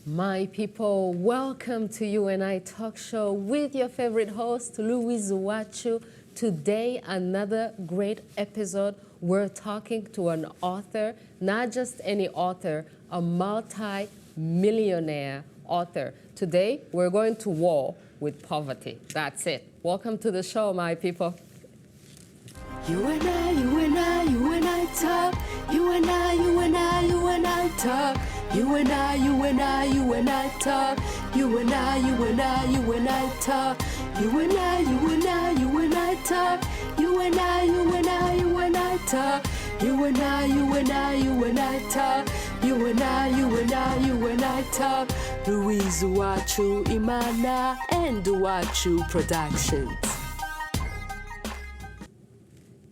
My people, welcome to You and I Talk Show with your favorite host, Louise UWACU. Today, another great episode. We're talking to an author, not just any author, a multi-millionaire author. Today, we're going to war with poverty. That's it. Welcome to the show, my people. You and I, you and I, you and I talk. You and I, you and I, you and I talk. You and I, you and I, you and I talk. You and I, you and I, you and I talk. You and I, you and I, you and I talk. You and I, you and I, you and I talk. You and I, you and I, you and I talk. You and I, you and I, you and I talk. Louise UWACU, Imana, and UWACU Productions.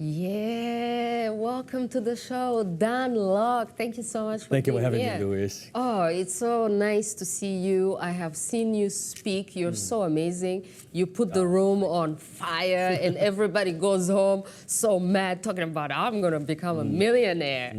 Yeah, welcome to the show, Dan LOK. Thank you so much for Thank you for being having here. me, Louise. Oh, it's so nice to see you. I have seen you speak. You're so amazing. You put the room on fire and everybody goes home so mad talking about, I'm going to become a millionaire.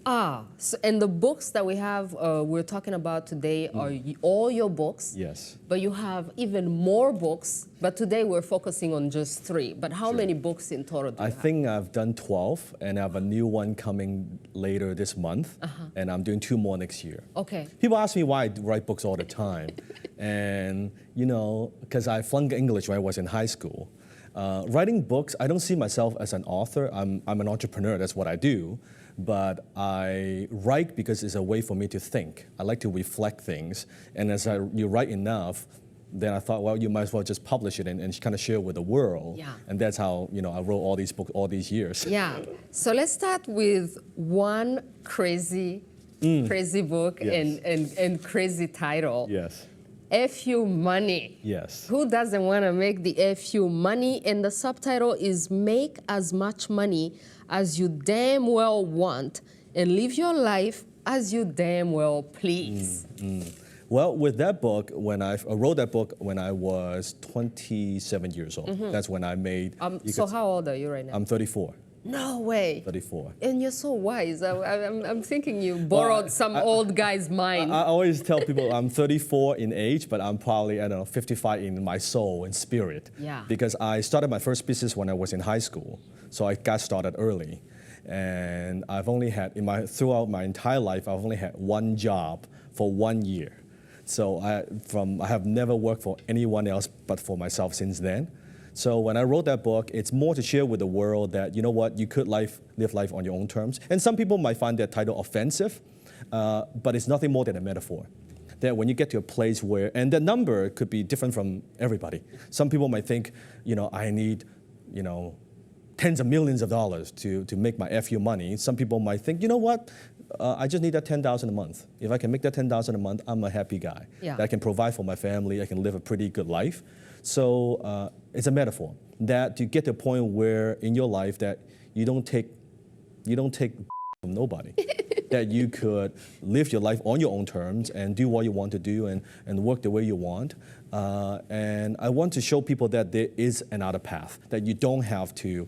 And the books that we have, we're talking about today are all your books. Yes. But you have even more books. But today we're focusing on just 3. But how many books in total do you I have? think I've done 12, and I have a new one coming later this month, and I'm doing 2 more next year. Okay. People ask me why I write books all the time, and you know, because I flunked English when I was in high school. Writing books, I don't see myself as an author. I'm an entrepreneur, that's what I do. But I write because it's a way for me to think. I like to reflect things, and as you write enough, then I thought, well, you might as well just publish it and kind of share it with the world. Yeah. And that's how, you know, I wrote all these books all these years. Yeah. So let's start with one crazy book Yes. and crazy title. Yes. FU Money. Yes. Who doesn't want to make the FU money? And the subtitle is Make as much money as you damn well want and live your life as you damn well please. Well, with that book, when I wrote that book when I was 27 years old. That's when I made. So how old are you right now? I'm 34. No way. 34. And you're so wise. I'm thinking you borrowed some old guy's mind. I always tell people I'm 34 in age, but I'm probably, I don't know, 55 in my soul and spirit. Yeah. Because I started my first business when I was in high school, so I got started early. And I've only had, throughout my entire life, I've only had one job for 1 year. So I have never worked for anyone else but for myself since then. So when I wrote that book, it's more to share with the world that, you know what, you could live life on your own terms. And some people might find that title offensive, but it's nothing more than a metaphor. That when you get to a place where, and the number could be different from everybody. Some people might think, you know, I need, you know, tens of millions of dollars to make my FU money. Some people might think, you know what, I just need that $10,000 a month. If I can make that $10,000 a month, I'm a happy guy. Yeah. That I can provide for my family, I can live a pretty good life. So it's a metaphor that you get to a point where in your life that you don't take from nobody. That you could live your life on your own terms and do what you want to do and work the way you want. And I want to show people that there is another path, that you don't have to,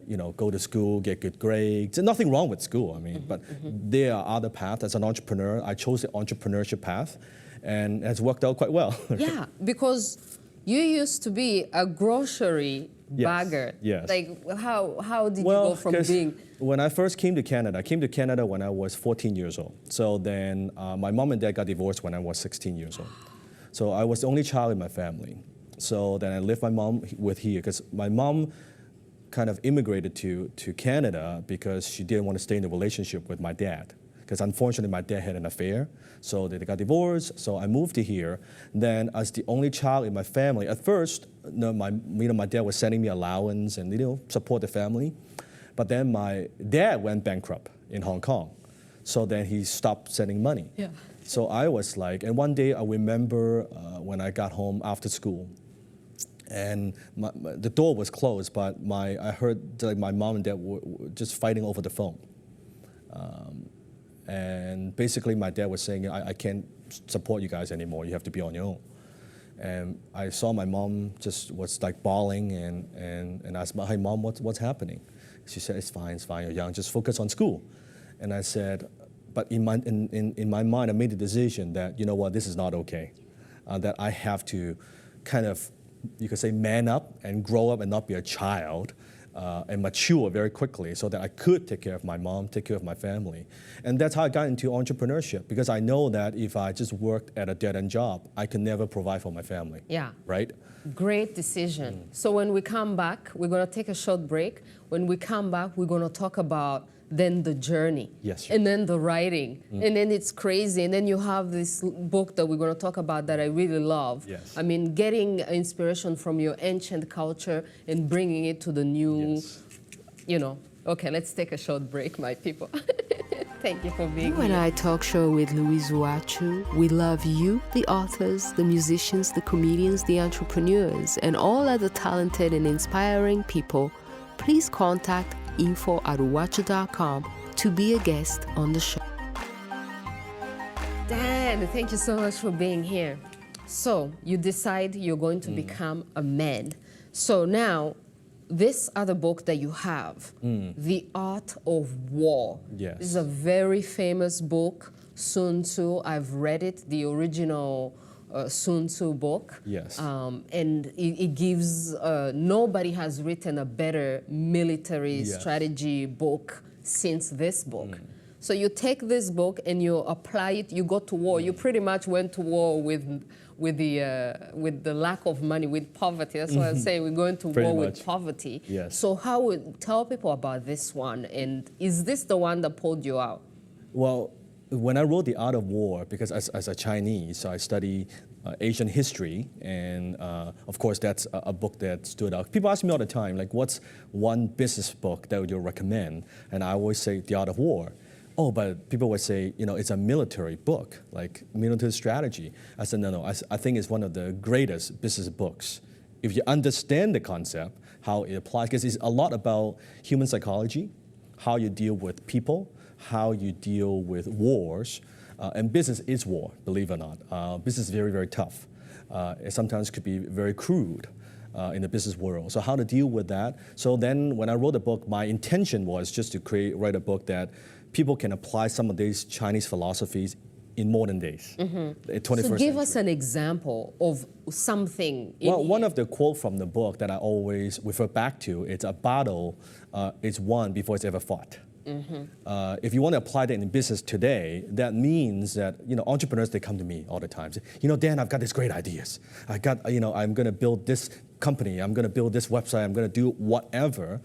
you know, go to school, get good grades. There's nothing wrong with school, I mean, but there are other paths. As an entrepreneur, I chose the entrepreneurship path, and it's worked out quite well. Yeah, because you used to be a grocery bagger. Yes. Like, how did you go from 'cause being... When I first came to Canada, I came to Canada when I was 14 years old. So then my mom and dad got divorced when I was 16 years old. So I was the only child in my family. So then I left my mom with here, because my mom kind of immigrated to Canada because she didn't want to stay in a relationship with my dad. Because unfortunately, my dad had an affair, so they got divorced. So I moved to here. Then, as the only child in my family, at first, my dad was sending me allowance and support the family. But then my dad went bankrupt in Hong Kong, so then he stopped sending money. Yeah. So I was like, and one day I remember when I got home after school, and the door was closed, but I heard like my mom and dad were just fighting over the phone. And basically my dad was saying, I can't support you guys anymore, you have to be on your own. And I saw my mom just was like bawling and asked, hey mom, what's happening? She said, it's fine, you're young, just focus on school. And I said, but in my mind, I made the decision that, you know what, this is not okay. That I have to kind of, you could say, man up and grow up and not be a child and mature very quickly so that I could take care of my mom, take care of my family. And that's how I got into entrepreneurship, because I know that if I just worked at a dead-end job, I could never provide for my family. Yeah. Right? Great decision. So when we come back, we're going to take a short break. When we come back, we're going to talk about then the journey. Yes, sure. And then the writing. And then it's crazy. And then you have this book that we're going to talk about that I really love. Yes. I mean, getting inspiration from your ancient culture and bringing it to the new, Yes. you know. Okay, let's take a short break, my people. Thank you for being You and here. I talk show with Louise UWACU. We love you, the authors, the musicians, the comedians, the entrepreneurs, and all other talented and inspiring people. Please contact info@uwacu.com to be a guest on the show. Dan, thank you so much for being here. So you decide you're going to become a man. So now, this other book that you have, The Art of War. Yes. This is a very famous book, Sun Tzu. I've read it, the original Sun Tzu book. Yes. And it gives, nobody has written a better military Yes. strategy book since this book. So you take this book and you apply it, you go to war. You pretty much went to war with the lack of money, with poverty. That's what I'm saying. We're going to Pretty war much. with poverty. Yes. So tell people about this one, and is this the one that pulled you out? Well, when I wrote The Art of War, because as a Chinese, so I study Asian history, and of course that's a book that stood out. People ask me all the time, like, what's one business book that you recommend? And I always say The Art of War. Oh, but people would say, you know, it's a military book, like military strategy. I said, no, I think it's one of the greatest business books. If you understand the concept, how it applies, because it's a lot about human psychology, how you deal with people, how you deal with wars, and business is war, believe it or not. Business is very, very tough. It sometimes could be very crude in the business world. So how to deal with that. So then when I wrote the book, my intention was just to write a book that people can apply some of these Chinese philosophies in modern days, 21st So give us century. an example of something. Well, one of the quotes from the book that I always refer back to, it's a battle is won before it's ever fought. If you want to apply that in business today, that means that, you know, entrepreneurs, they come to me all the time. Say, you know, Dan, I've got these great ideas. I'm going to build this company. I'm going to build this website. I'm going to do whatever.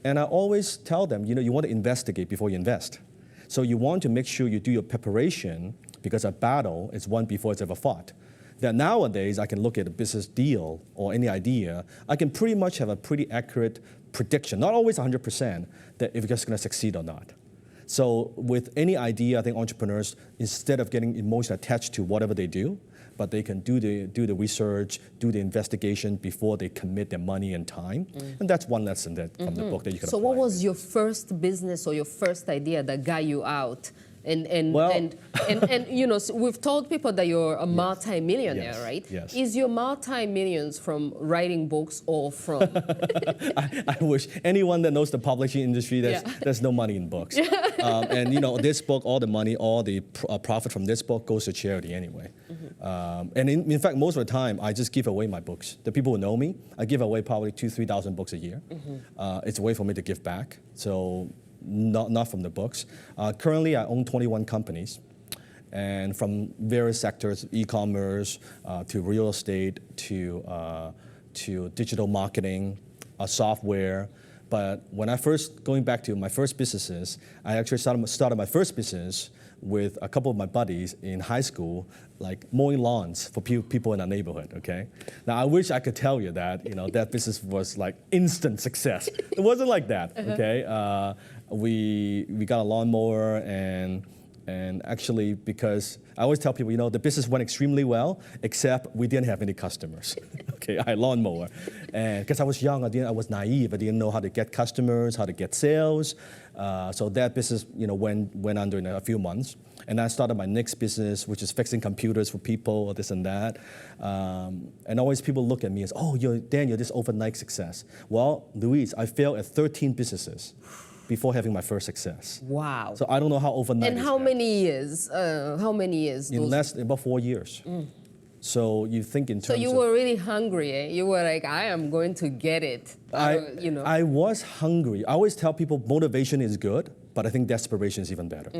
And I always tell them, you know, you want to investigate before you invest. So you want to make sure you do your preparation, because a battle is won before it's ever fought. That nowadays, I can look at a business deal or any idea, I can pretty much have a pretty accurate prediction, not always 100%, that if it's going to succeed or not. So with any idea, I think entrepreneurs, instead of getting emotionally attached to whatever they do, but they can do the research, do the investigation before they commit their money and time. And that's one lesson from the book that you can So apply. what was your first business or your first idea that got you out? And you know, so we've told people that you're a multi-millionaire, Yes. right? Yes. Is your multi-millions from writing books or from? I wish anyone that knows the publishing industry, there's no money in books. And you know, this book, all the money, all the profit from this book goes to charity anyway. And in fact, most of the time, I just give away my books. The people who know me, I give away probably 2,000-3,000 books a year. It's a way for me to give back. So not from the books. Currently, I own 21 companies, and from various sectors, e-commerce to real estate to digital marketing, software. But when I going back to my first businesses, I actually started my first business with a couple of my buddies in high school, like mowing lawns for people in our neighborhood, okay? Now, I wish I could tell you that, you know, that business was like instant success. It wasn't like that, okay? We got a lawnmower, and actually, because I always tell people, you know, the business went extremely well, except we didn't have any customers. Okay, I had a lawnmower. And because I was young, I was naive. I didn't know how to get customers, how to get sales. So that business, you know, went under in a few months. And I started my next business, which is fixing computers for people, or this and that. And always people look at me as, oh, Dan, you're this overnight success. Well, Louise, I failed at 13 businesses. before having my first success. Wow. So I don't know how overnight. And how many years? How many years? In about 4 years. So you think in terms of... So you were really hungry, eh? You were like, I am going to get it. You know. I was hungry. I always tell people motivation is good, but I think desperation is even better.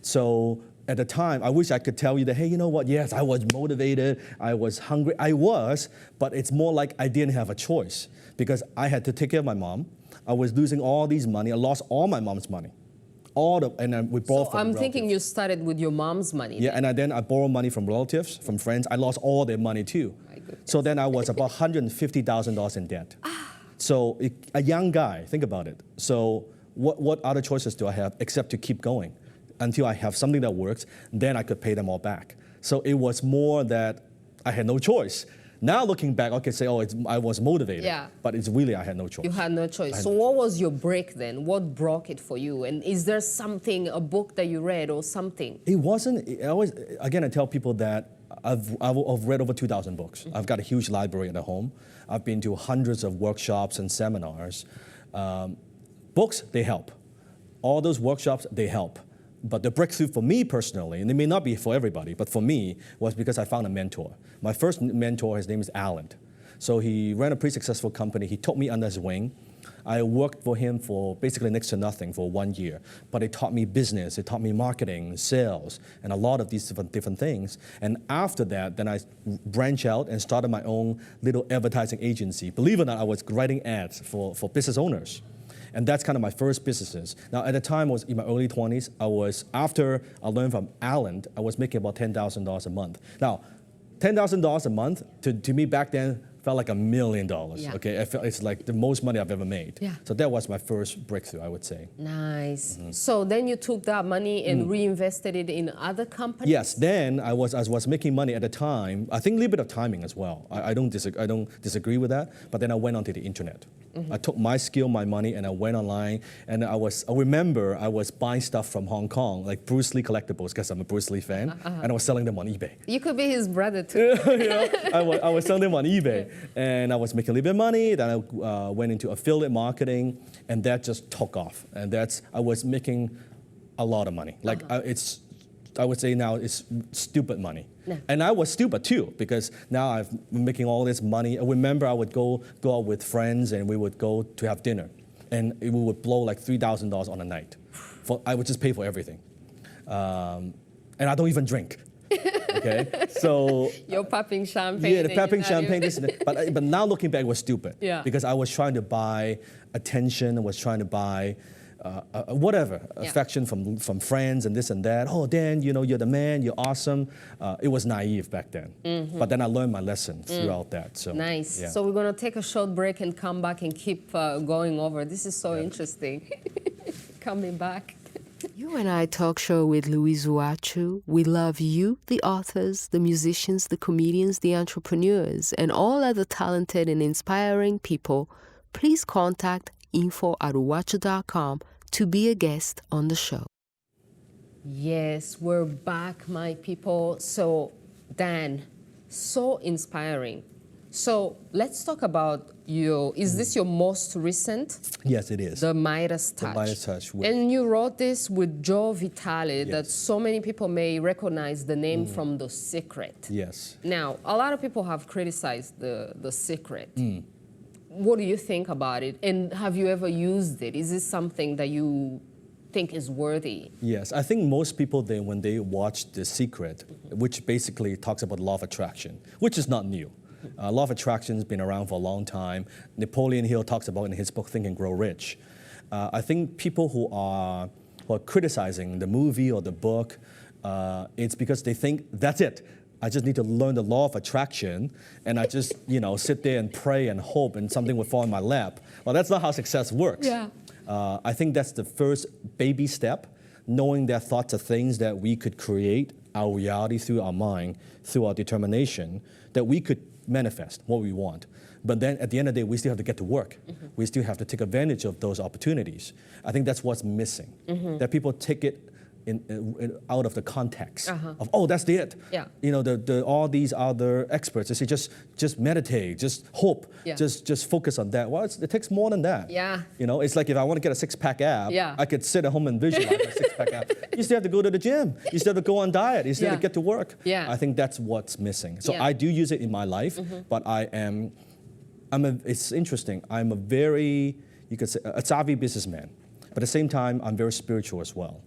So at the time, I wish I could tell you that, hey, you know what? Yes, I was motivated. I was hungry. I was, but it's more like I didn't have a choice because I had to take care of my mom. I was losing all these money. I lost all my mom's money. And then we borrowed from relatives. thinking you started with your mom's money. Yeah, and then I borrowed money from relatives, from friends. I lost all their money too. My goodness. So then I was about $150,000 in debt. So a young guy, think about it. So what other choices do I have except to keep going until I have something that works, then I could pay them all back. So it was more that I had no choice. Now looking back, I could say, I was motivated. Yeah. But it's really, I had no choice. You had no choice. So what was your break then? What broke it for you? And is there something, a book that you read or something? It wasn't, I tell people that I've read over 2,000 books. I've got a huge library at home. I've been to hundreds of workshops and seminars. Books, they help. All those workshops, they help. But the breakthrough for me personally, and it may not be for everybody, but for me, was because I found a mentor. My first mentor, his name is Alan. So he ran a pretty successful company. He took me under his wing. I worked for him for basically next to nothing for 1 year. But it taught me business, it taught me marketing, sales, and a lot of these different things. And after that, then I branched out and started my own little advertising agency. Believe it or not, I was writing ads for business owners. And that's kind of my first businesses. Now, at the time, I was in my early 20s. After I learned from Alan, I was making about $10,000 a month. Now, $10,000 a month, to me back then, felt like $1 million, Yeah. okay? It's like the most money I've ever made. Yeah. So that was my first breakthrough, I would say. Nice. So then you took that money and reinvested it in other companies? Yes, then I was making money at the time. I think a little bit of timing as well. I don't disagree with that, but then I went onto the internet. I took my skill, my money, and I went online. And I remember I was buying stuff from Hong Kong, like Bruce Lee collectibles, because I'm a Bruce Lee fan, and I was selling them on eBay. You could be his brother too. You know, I was selling them on eBay, and I was making a little bit of money. Then I went into affiliate marketing, and that just took off. And I was making a lot of money. Like I would say now it's stupid money. Yeah. And I was stupid too, because now I'm making all this money. I remember I would go out with friends and we would go to have dinner. And we would blow like $3,000 on a night. I would just pay for everything. And I don't even drink. Okay, so... You're popping champagne. Yeah, the popping champagne. But now looking back, it was stupid. Yeah. Because I was trying to buy attention, I was trying to buy whatever, affection from friends and this and that. Oh, Dan, you're the man, you're awesome. It was naive back then. But then I learned my lesson throughout that. So, nice. Yeah. So we're going to take a short break and come back and keep going over. This is so interesting. Coming back. You and I talk show with Louise UWACU. We love you, the authors, the musicians, the comedians, the entrepreneurs, and all other talented and inspiring people. Please contact info@uwacu.com to be a guest on the show. Yes, we're back, my people. So, Dan, so inspiring. So let's talk about is this your most recent? Yes, it is. The Midas Touch. The Midas Touch. And you wrote this with Joe Vitale, that so many people may recognize the name from The Secret. Yes. Now, a lot of people have criticized The Secret. What do you think about it? And have you ever used it? Is this something that you think is worthy? Yes, I think most people, when they watch The Secret, which basically talks about law of attraction, which is not new. Law of attraction has been around for a long time. Napoleon Hill talks about it in his book, Think and Grow Rich. I think people who are criticizing the movie or the book, it's because they think, that's it. I just need to learn the law of attraction, and I just, sit there and pray and hope and something will fall in my lap. Well, that's not how success works. Yeah. I think that's the first baby step, knowing that thoughts are things that we could create our reality through our mind, through our determination, that we could manifest what we want. But then at the end of the day, we still have to get to work. We still have to take advantage of those opportunities. I think that's what's missing, that people take it out of the context of, oh, that's it. Yeah. You know, all these other experts, they say just meditate, just hope, just focus on that. Well, it takes more than that. Yeah. You know, it's like if I want to get a six-pack ab, I could sit at home and visualize a six-pack ab. You still have to go to the gym. You still have to go on diet. You still have to get to work. Yeah. I think that's what's missing. So I do use it in my life, but it's interesting. I'm a very, you could say, a savvy businessman. But at the same time, I'm very spiritual as well.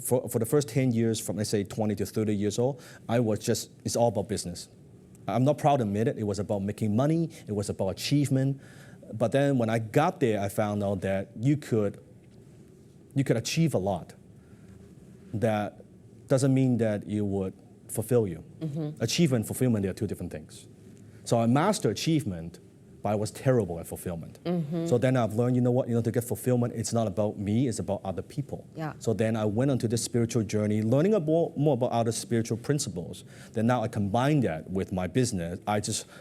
For the first 10 years, from let's say 20 to 30 years old, it's all about business. I'm not proud to admit it. It was about making money. It was about achievement. But then when I got there, I found out that you could achieve a lot. That doesn't mean that it would fulfill you. Achievement and fulfillment, they are two different things. So I mastered achievement, but I was terrible at fulfillment. So then I've learned, you know what, to get fulfillment, it's not about me, it's about other people. Yeah. So then I went onto this spiritual journey, learning more about other spiritual principles. Then now I combine that with my business.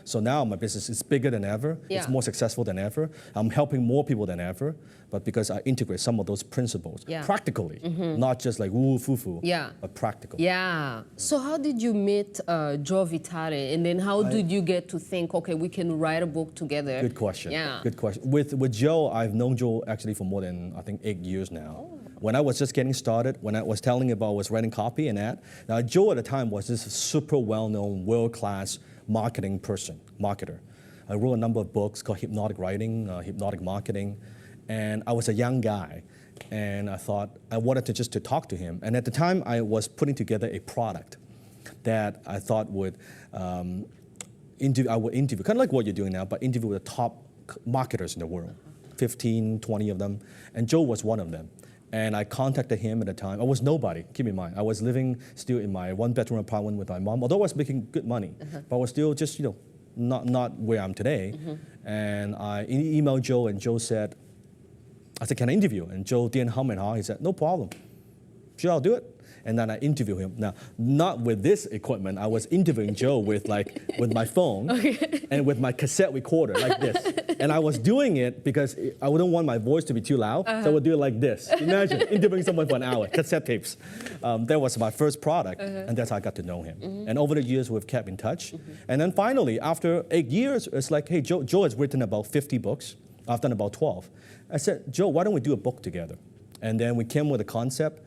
So now my business is bigger than ever, it's more successful than ever. I'm helping more people than ever, but because I integrate some of those principles practically, not just like woo foo-foo, but practical. Yeah. So how did you meet Joe Vitale, and then how did you get to think, okay, we can write a book together? Good question. Yeah. Good question. With Joe, I've known Joe actually for more than, I think, 8 years now. Oh. When I was just getting started, when I was telling about was writing copy and ad, now Joe at the time was this super well-known, world-class marketer. I wrote a number of books called Hypnotic Writing, Hypnotic Marketing, and I was a young guy, and I thought I wanted to talk to him. And at the time, I was putting together a product that I thought I would interview, kind of like what you're doing now, but interview the top marketers in the world, 15, 20 of them, and Joe was one of them. And I contacted him at the time. I was nobody, keep in mind. I was living still in my one-bedroom apartment with my mom, although I was making good money, but I was still just, not where I'm today. And I emailed Joe, and Joe said, I said, can I interview? And Joe didn't hum and haw. He said, no problem. Sure, I'll do it. And then I interviewed him. Now, not with this equipment. I was interviewing Joe with my phone and with my cassette recorder like this. And I was doing it because I wouldn't want my voice to be too loud, so I would do it like this. Imagine interviewing someone for an hour, cassette tapes. That was my first product, and that's how I got to know him. And over the years, we've kept in touch. And then finally, after 8 years, it's like, hey, Joe has written about 50 books. I've done about 12. I said, Joe, why don't we do a book together? And then we came with a concept,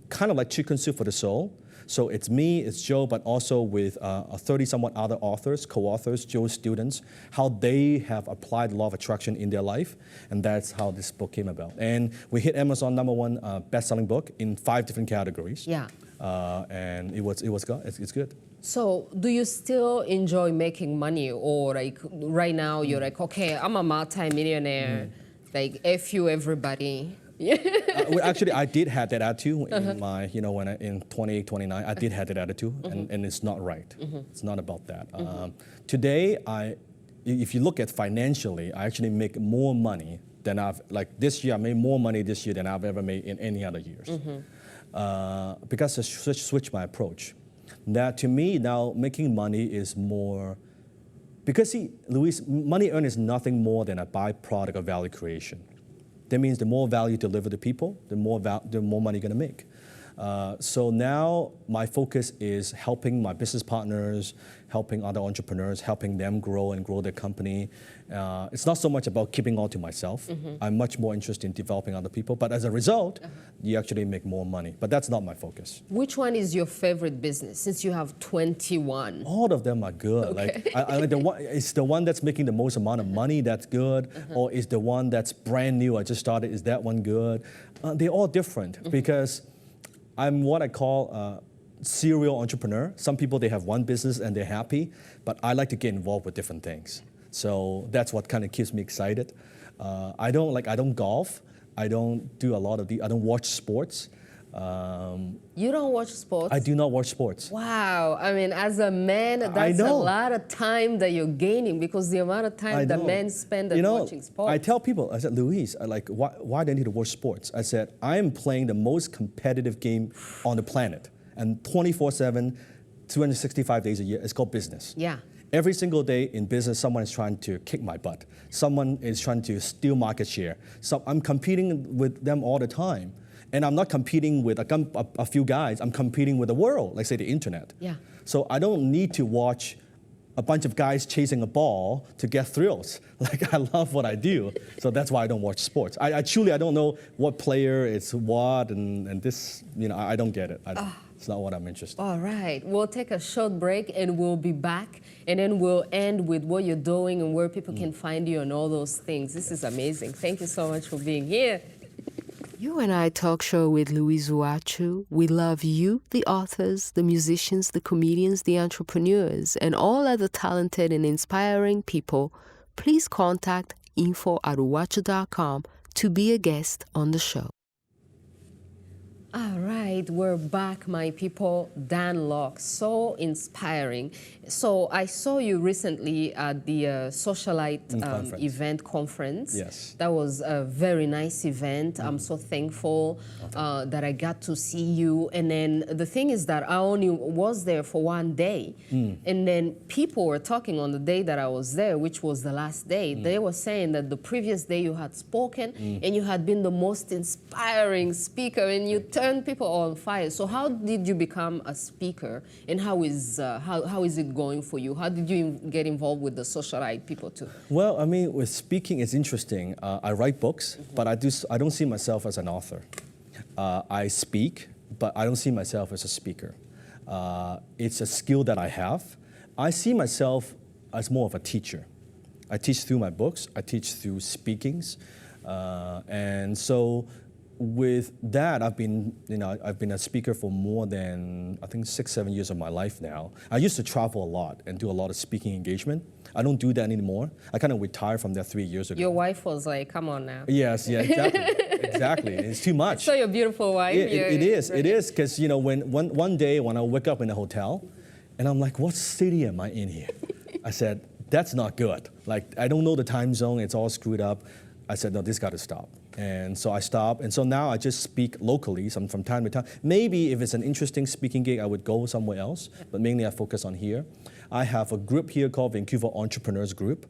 kind of like Chicken Soup for the Soul. So it's me, it's Joe, but also with 30-somewhat other authors, co-authors, Joe's students, how they have applied law of attraction in their life, and that's how this book came about. And we hit Amazon #1 best-selling book in 5 different categories. Yeah. And it's good. So do you still enjoy making money, or like right now you're like, okay, I'm a multi-millionaire, like F you everybody? Actually, I did have that attitude in my, when in 28, 29, I did have that attitude, and it's not right. It's not about that. Today, if you look at financially, I actually make more money than this year, I made more money this year than I've ever made in any other years. Because I switched my approach. Now, to me, now making money is more, because see, Louise, money earned is nothing more than a byproduct of value creation. That means the more value you deliver to people, the more money you're gonna make. So now my focus is helping my business partners, helping other entrepreneurs, helping them grow and grow their company. It's not so much about keeping all to myself. I'm much more interested in developing other people. But as a result, you actually make more money. But that's not my focus. Which one is your favorite business, since you have 21? All of them are good. Okay. Is the one that's making the most amount of money that's good? Or is the one that's brand new, I just started, is that one good? They're all different because I'm what I call a serial entrepreneur. Some people, they have one business and they're happy, but I like to get involved with different things. So that's what kind of keeps me excited. I don't golf. I don't do I don't watch sports. You don't watch sports? I do not watch sports. Wow. I mean, as a man, that's a lot of time that you're gaining, because the amount of time that men spend on watching sports. I tell people, I said, Louise, why do I need to watch sports? I said, I am playing the most competitive game on the planet. And 24/7, 365 days a year, it's called business. Yeah. Every single day in business, someone is trying to kick my butt. Someone is trying to steal market share. So I'm competing with them all the time. And I'm not competing with a few guys. I'm competing with the world, like say the internet. Yeah. So I don't need to watch a bunch of guys chasing a ball to get thrills. Like I love what I do. So that's why I don't watch sports. I truly, I don't know what player it's what and this, I don't get it. It's not what I'm interested in. All right, we'll take a short break and we'll be back, and then we'll end with what you're doing and where people can find you and all those things. This is amazing. Thank you so much for being here. You and I talk show with Louise UWACU. We love you, the authors, the musicians, the comedians, the entrepreneurs, and all other talented and inspiring people. Please contact info@uwacu.com to be a guest on the show. All right, we're back, my people. Dan Lok, so inspiring. So I saw you recently at the Socialite event conference. Yes. That was a very nice event. I'm so thankful that I got to see you. And then the thing is that I only was there for one day. And then people were talking on the day that I was there, which was the last day. They were saying that the previous day you had spoken and you had been the most inspiring speaker and you turned people on fire. So how did you become a speaker, and how is it going for you? How did you get involved with the Socialite people too? Well, I mean, with speaking, it's interesting. I write books, but I don't see myself as an author. I speak, but I don't see myself as a speaker. It's a skill that I have. I see myself as more of a teacher. I teach through my books. I teach through speakings, and so. With that, I've been a speaker for more than, I think, 6-7 years of my life now. I used to travel a lot and do a lot of speaking engagement. I don't do that anymore. I kind of retired from that 3 years ago. Your wife was like, come on now. Yes, yeah, exactly. Exactly. It's too much. So your beautiful wife. Yeah, it is, because one day when I wake up in a hotel, and I'm like, what city am I in here? I said, that's not good. Like, I don't know the time zone, it's all screwed up. I said, no, this got to stop. And so I stopped, and so now I just speak locally from time to time. Maybe if it's an interesting speaking gig, I would go somewhere else, but mainly I focus on here. I have a group here called Vancouver Entrepreneurs Group,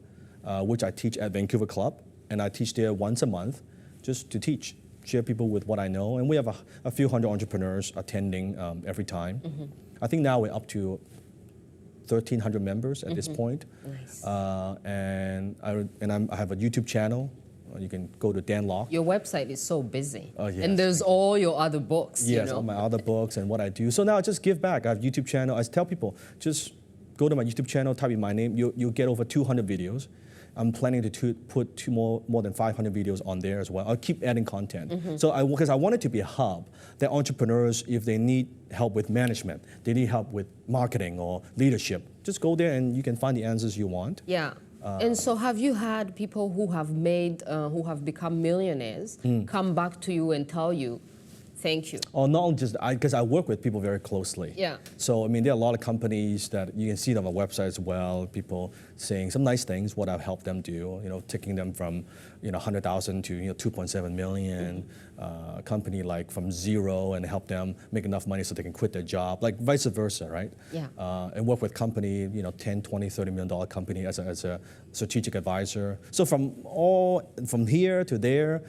which I teach at Vancouver Club, and I teach there once a month just to teach, share people with what I know, and we have a few hundred entrepreneurs attending every time. I think now we're up to 1,300 members at this point. Nice. And I have a YouTube channel. You can go to Dan Lok. Your website is so busy. Oh, yes. And there's all your other books. Yes, all my other books and what I do. So now I just give back. I have a YouTube channel. I tell people, just go to my YouTube channel, type in my name. You'll get over 200 videos. I'm planning to put more than 500 videos on there as well. I'll keep adding content. So because I want it to be a hub that entrepreneurs, if they need help with management, they need help with marketing or leadership, just go there and you can find the answers you want. Yeah. And so have you had people who have become millionaires come back to you and tell you, thank you? Oh, not just, because I work with people very closely. Yeah. So, I mean, there are a lot of companies that you can see them on my website as well, people saying some nice things, what I've helped them do, taking them from, 100,000 to, 2.7 million, a company like from zero and help them make enough money so they can quit their job, like vice versa, right? Yeah. And work with company, 10, 20, $30 million company as a strategic advisor. So from here to there,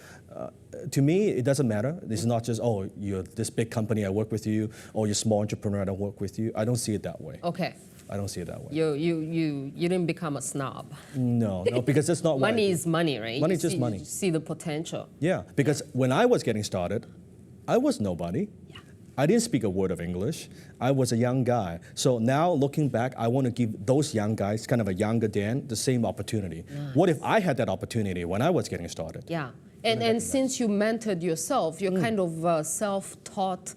to me, it doesn't matter. It's not just, oh, you're this big company, I work with you, or you're a small entrepreneur, I don't work with you. I don't see it that way. Okay. I don't see it that way. You didn't become a snob. No, because that's not what money is money, right? Money is just money. You see the potential. Yeah, because when I was getting started, I was nobody. Yeah. I didn't speak a word of English. I was a young guy. So now looking back, I want to give those young guys, kind of a younger Dan, the same opportunity. Nice. What if I had that opportunity when I was getting started? Yeah. And since you mentored yourself, you're kind of self-taught,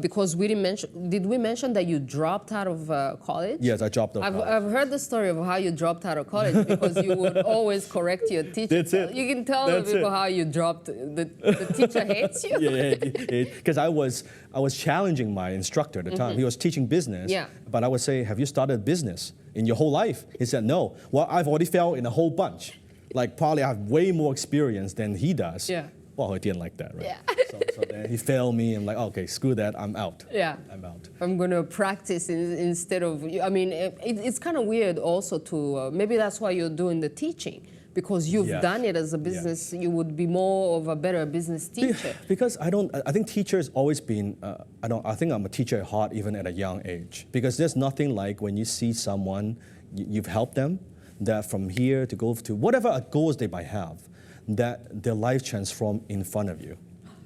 because did we mention that you dropped out of college? Yes, I dropped out of college. I've heard the story of how you dropped out of college because you would always correct your teacher. That's it. You can tell the people how you dropped, the teacher hates you. Yeah, because I was challenging my instructor at the time. He was teaching business, but I would say, have you started a business in your whole life? He said, no. Well, I've already failed in a whole bunch. Like, probably I have way more experience than he does. Yeah. Well, he didn't like that, right? Yeah. So then he failed me. I'm like, okay, screw that. I'm out. Yeah. I'm out. I'm going to practice instead of, I mean, it's kind of weird also to, maybe that's why you're doing the teaching, because you've Yes. done it as a business, you would be more of a better business teacher. Because I think teachers always been, I think I'm a teacher at heart even at a young age. Because there's nothing like when you see someone, you've helped them, that from here to go to whatever goals they might have, that their life transformed in front of you.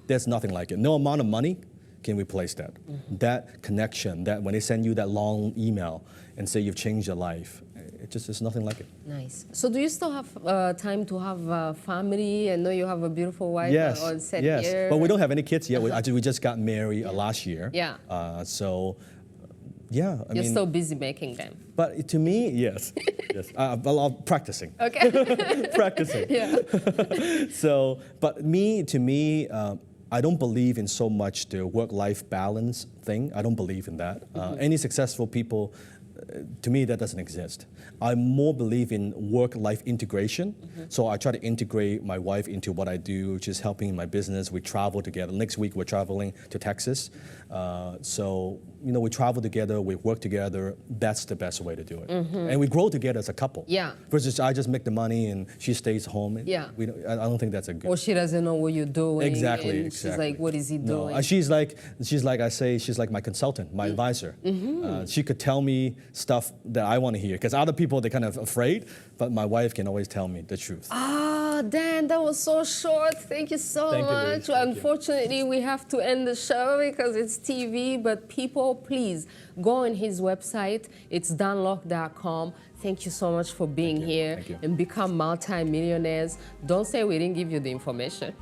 There's nothing like it. No amount of money can replace that. That connection, that when they send you that long email and say you've changed your life, it just is nothing like it. Nice. So do you still have time to have a family? I know you have a beautiful wife on set here. But we don't have any kids yet. We just got married last year. Yeah. Yeah, I You're mean, still busy making them. But to me, yes, yes. I'm practicing. Okay. Practicing. Yeah. But to me, I don't believe in so much the work-life balance thing. I don't believe in that. Any successful people, to me, that doesn't exist. I more believe in work-life integration. So I try to integrate my wife into what I do, which is helping in my business. We travel together. Next week, we're traveling to Texas. We travel together, we work together. That's the best way to do it. And we grow together as a couple. Yeah. Versus I just make the money and she stays home. Yeah. I don't think that's a good. Or she doesn't know what you're doing. Exactly. And she's like, what is he doing? No, she's like I say, she's like my consultant, my advisor. She could tell me stuff that I want to hear, because other people, they're kind of afraid, but my wife can always tell me the truth. Dan, that was so short. Thank you so much. Unfortunately, we have to end the show because it's TV, but people, please go on his website. It's danlok.com. Thank you so much for being here and become multi-millionaires. Don't say we didn't give you the information.